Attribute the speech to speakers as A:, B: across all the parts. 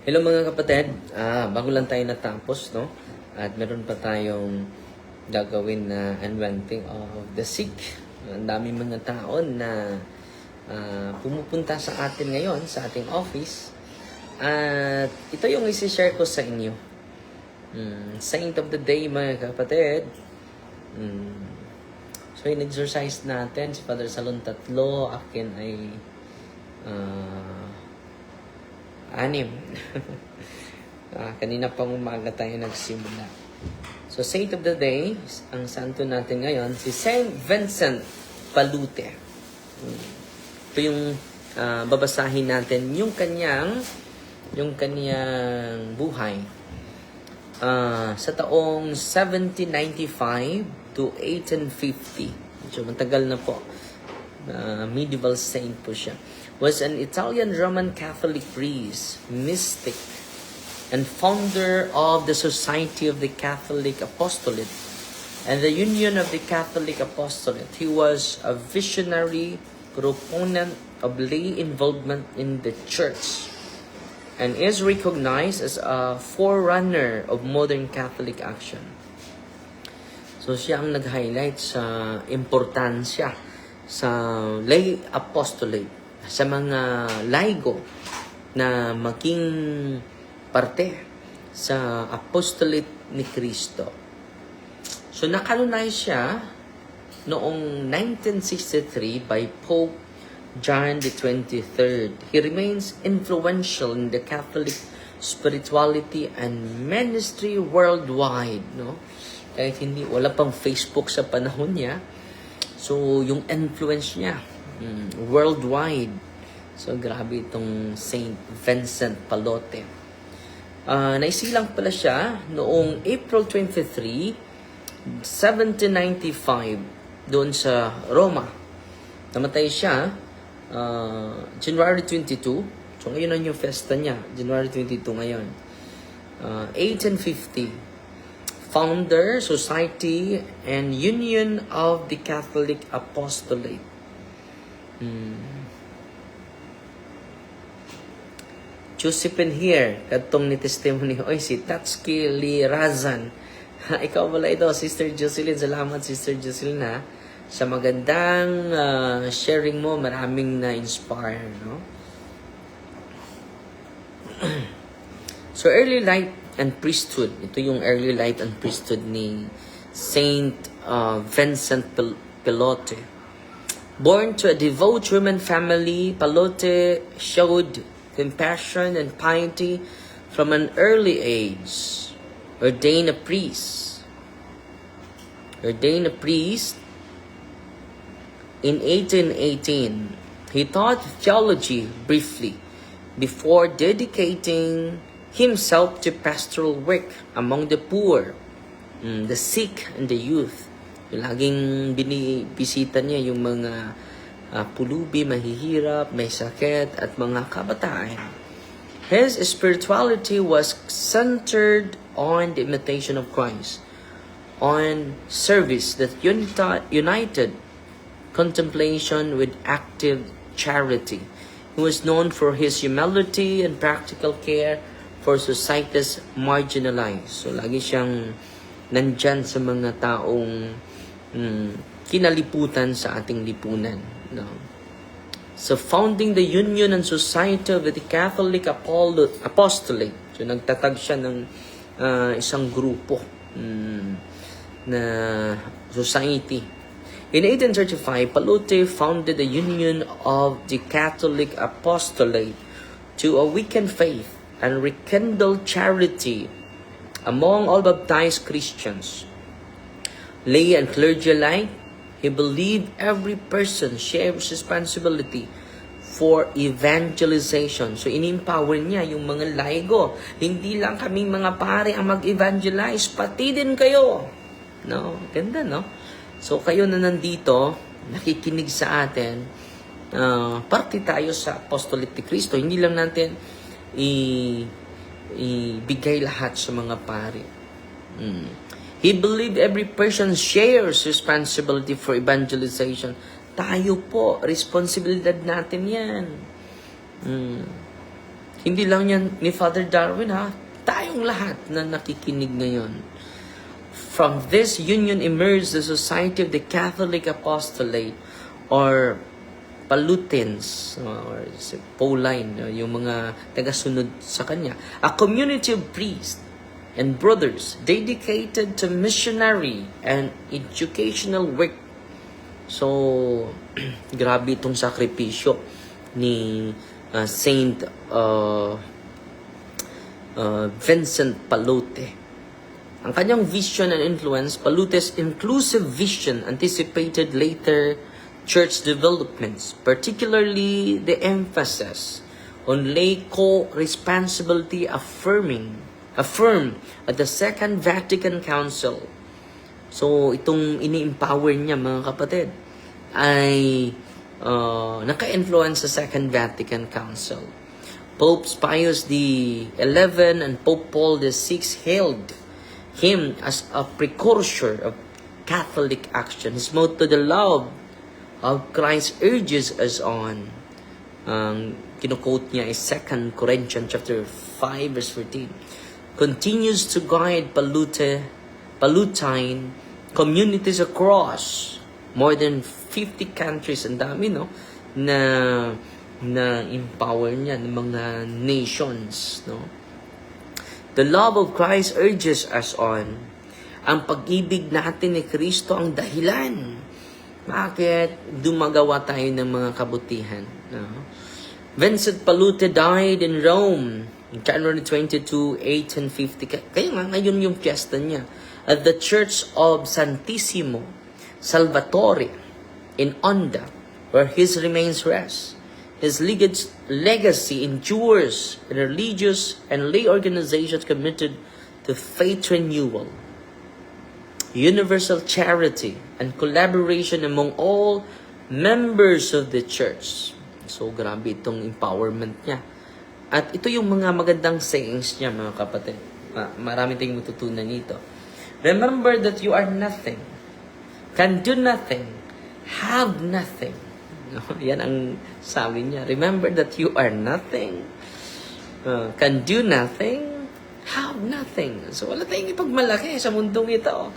A: Hello mga kapatid, bago lang tayo natapos, no? At meron pa tayong gagawin na anointing of the sick. Ang dami mga tao na pumupunta sa atin ngayon, sa ating office. At ito yung isi-share ko sa inyo. Saint of the day mga kapatid. So in-exercise natin, si Father Salon 3, akin ay 6. Kanina pang umaga tayo nagsimula. So, Saint of the Day, ang santo natin ngayon, si Saint Vincent Palute. Ito yung babasahin natin, yung kanyang buhay. Sa taong 1795 to 1850. So, matagal na po. Medieval saint po siya. Was an Italian Roman Catholic priest, mystic, and founder of the Society of the Catholic Apostolate and the Union of the Catholic Apostolate. He was a visionary proponent of lay involvement in the church and is recognized as a forerunner of modern Catholic action. So siya ang nag-highlight sa importansya sa lay apostolate, sa mga laigo na maging parte sa apostolate ni Kristo. So nakanunay siya noong 1963 by Pope John the 23rd. He remains influential in the Catholic spirituality and ministry worldwide, no? Kahit wala pang Facebook sa panahon niya. So yung influence niya worldwide. So, grabe itong Saint Vincent Palute. Naisilang pala siya noong April 23, 1795, doon sa Roma. Namatay siya January 22. So, ngayon ang yung festa niya. January 22 ngayon. 1850. Founder, Society, and Union of the Catholic Apostolate. Josephine here, katong ni testimony, oy si Tatsuki Lirazan. Ikaw pala ito, Sister Jocelyn. Salamat, Sister Jocelyn, ha, sa magandang sharing mo. Maraming na-inspire, no? So, early life and priesthood. Ito yung early life and priesthood ni Saint Vincent Palute. Born to a devout Roman family, Palute showed compassion and piety from an early age. Ordained a priest in 1818. He taught theology briefly before dedicating himself to pastoral work among the poor, the sick, and the youth. Laging binibisita niya yung mga pulubi, mahihirap, may sakit, at mga kabataan. His spirituality was centered on the imitation of Christ, on service that united contemplation with active charity. He was known for his humility and practical care for society's marginalized. So, lagi siyang nandyan sa mga taong kinaliputan sa ating lipunan. No? So, founding the Union and Society of the Catholic Apostolate. So, nagtatag siya ng isang grupo na society. In 1835, Palute founded the Union of the Catholic Apostolate to awaken faith and rekindle charity among all baptized Christians. Lay and clergy alike, he believed every person shares responsibility for evangelization. So, in-empower niya yung mga laigo. Hindi lang kaming mga pare ang mag-evangelize, pati din kayo. No? Ganda, no? So, kayo na nandito, nakikinig sa atin, parte tayo sa apostolate ni Cristo. Hindi lang natin ibigay lahat sa mga pare. He believed every person shares responsibility for evangelization. Tayo po, responsibilidad natin yan. Hindi lang yan ni Father Darwin ha, tayong lahat na nakikinig ngayon. From this union emerged the Society of the Catholic Apostolate or Palutins or Pauline, yung mga tagasunod sa kanya. A community of priests and brothers dedicated to missionary and educational work. So, grabe itong sakripisyo ni Saint Vincent Pallote. Ang kanyang vision and influence, Pallote's inclusive vision anticipated later church developments, particularly the emphasis on lay co-responsibility affirmed at the Second Vatican Council. So, itong ini-empower niya, mga kapatid, ay naka-influence sa Second Vatican Council. Pope Pius XI and Pope Paul VI hailed him as a precursor of Catholic action. His motto, the love of Christ urges us on. Kinukote niya is 2 Corinthians chapter 5 verse 14. Continues to guide Pallottine communities across more than 50 countries. Ang dami, no? Na empower niya ng mga nations, no? The love of Christ urges us on. Ang pag-ibig natin ni Kristo ang dahilan. Bakit dumagawa tayo ng mga kabutihan? No? Vincent Pallote died in Rome on January 22, 1850. Kaya nga ngayon yung fiesta niya. At the Church of Santissimo Salvatore in Onda, where his remains rest. His legacy endures in religious and lay organizations committed to faith renewal, universal charity, and collaboration among all members of the church. So, grabe itong empowerment niya. At ito yung mga magandang sayings niya, mga kapatid. Marami tayong matutunan nito. Remember that you are nothing, can do nothing, have nothing. No, yan ang sabi niya. Remember that you are nothing, can do nothing, have nothing. So, wala tayong ipagmalaki sa mundong ito.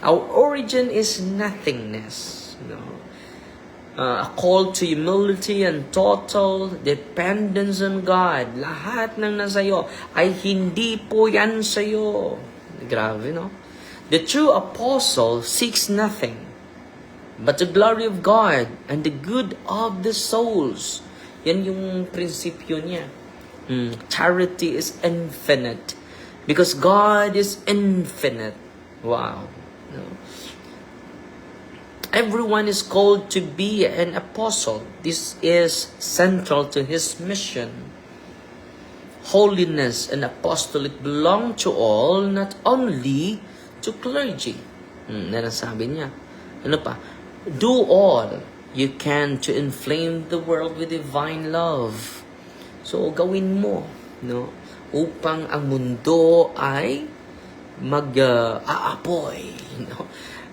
A: Our origin is nothingness. No? A call to humility and total dependence on God. Lahat ng nasayo ay hindi po yan sa'yo. Grabe, no? The true apostle seeks nothing but the glory of God and the good of the souls. Yan yung prinsipyo niya. Charity is infinite because God is infinite. Wow. No. Everyone is called to be an apostle. This is central to his mission. Holiness and apostolate belong to all, not only to clergy. Yan ang sabi niya. Ano pa? Do all you can to inflame the world with divine love. So, gawin mo, no? Upang ang mundo ay mag-aapoy, no?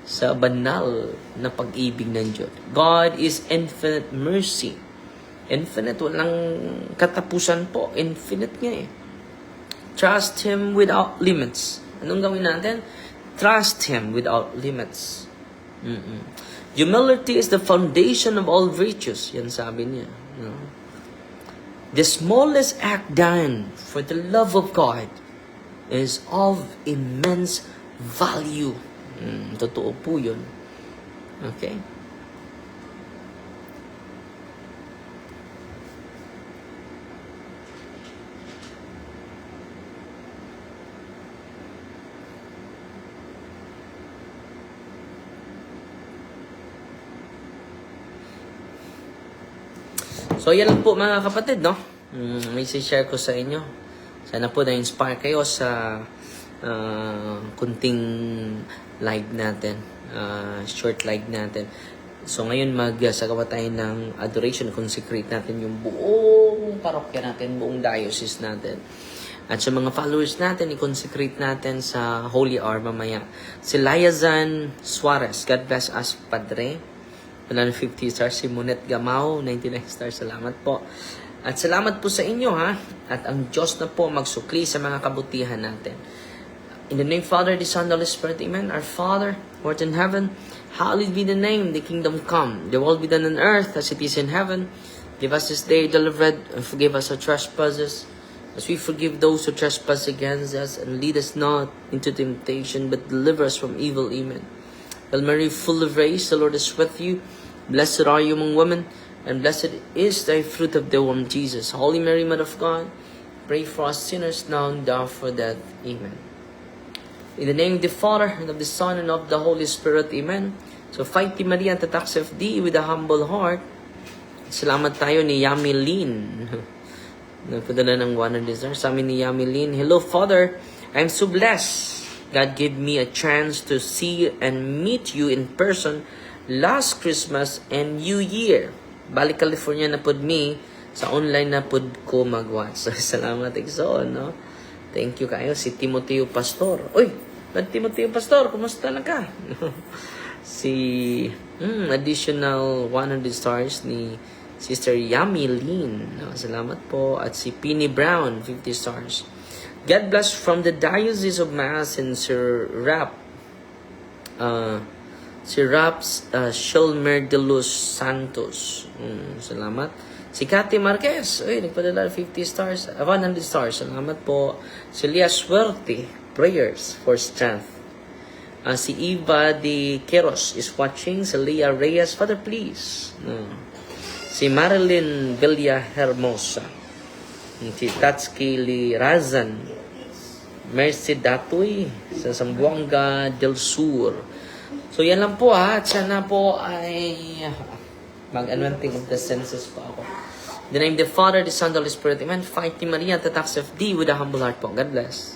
A: Sa banal na pag-ibig ng Diyos. God is infinite mercy. Infinite, walang katapusan po. Infinite nga eh. Trust Him without limits. Anong gawin natin? Trust Him without limits. Humility is the foundation of all virtues. Yan sabi niya. No? The smallest act done for the love of God is of immense value. Totoo po yun. Okay? So, yan lang po mga kapatid, no? May share ko sa inyo. Sana po na-inspire kayo sa kunting live natin. Short live natin. So, ngayon magsagawa tayo ng adoration. Consecrate natin yung buong parokya natin, buong diocese natin. At sa mga followers natin, i-consecrate natin sa Holy Hour mamaya. Si Liazan Suarez, God bless us, Padre. 50 stars. Si Monet Gamao, 99 stars. Salamat po. At salamat po sa inyo ha. At ang Diyos na po magsukli sa mga kabutihan natin. In the name of Father, the Son, the Holy Spirit, Amen. Our Father, who art in heaven, hallowed be the name, the kingdom come. The will be done on earth as it is in heaven. Give us this day daily bread, and forgive us our trespasses, as we forgive those who trespass against us. And lead us not into temptation, but deliver us from evil. Amen. Hail Mary, full of grace, the Lord is with you. Blessed are you among women, and blessed is thy fruit of the womb, Jesus. Holy Mary, Mother of God, pray for us sinners now and the hour for death. Amen. In the name of the Father, and of the Son, and of the Holy Spirit. Amen. So, fight Team Maria and attacks of thee with a humble heart. Salamat tayo ni Yami Lin. Nagpadala ng 100 stars. Sa amin ni Yami Lin. Hello, Father. I'm so blessed. God gave me a chance to see and meet you in person last Christmas and New Year. Balik California na pod me. Sa online na pod ko mag-watch. Salamat, Exo, no? Thank you kayo. Si Timoteo Pastor. Uy! Timoteo Pastor, kumusta na ka? Si additional 100 stars ni Sister Yami Lin. No, salamat po. At si Penny Brown, 50 stars. God bless from the Diocese of Mass in Sir Rap. Si Raps Shilmer de Los Santos. Salamat. Si Cathy Marquez. Uy, nagpadala 50 stars. 100 stars. Salamat po. Si Lia Suerte. Prayers for strength. Si Eva de Queros is watching. Si Leah Reyes. Father, please. Si Marilyn Villa Hermosa. Si Tatsuki Lirazan. Mercy Datoy. Sa Zamboanga del Sur. So, yan lang po ha. At sana po ay mag-anointing of the senses po ako. In the name of the Father, the Son, the Holy Spirit. Amen. Fight Team Maria at attacks of thee with a humble heart po. God bless.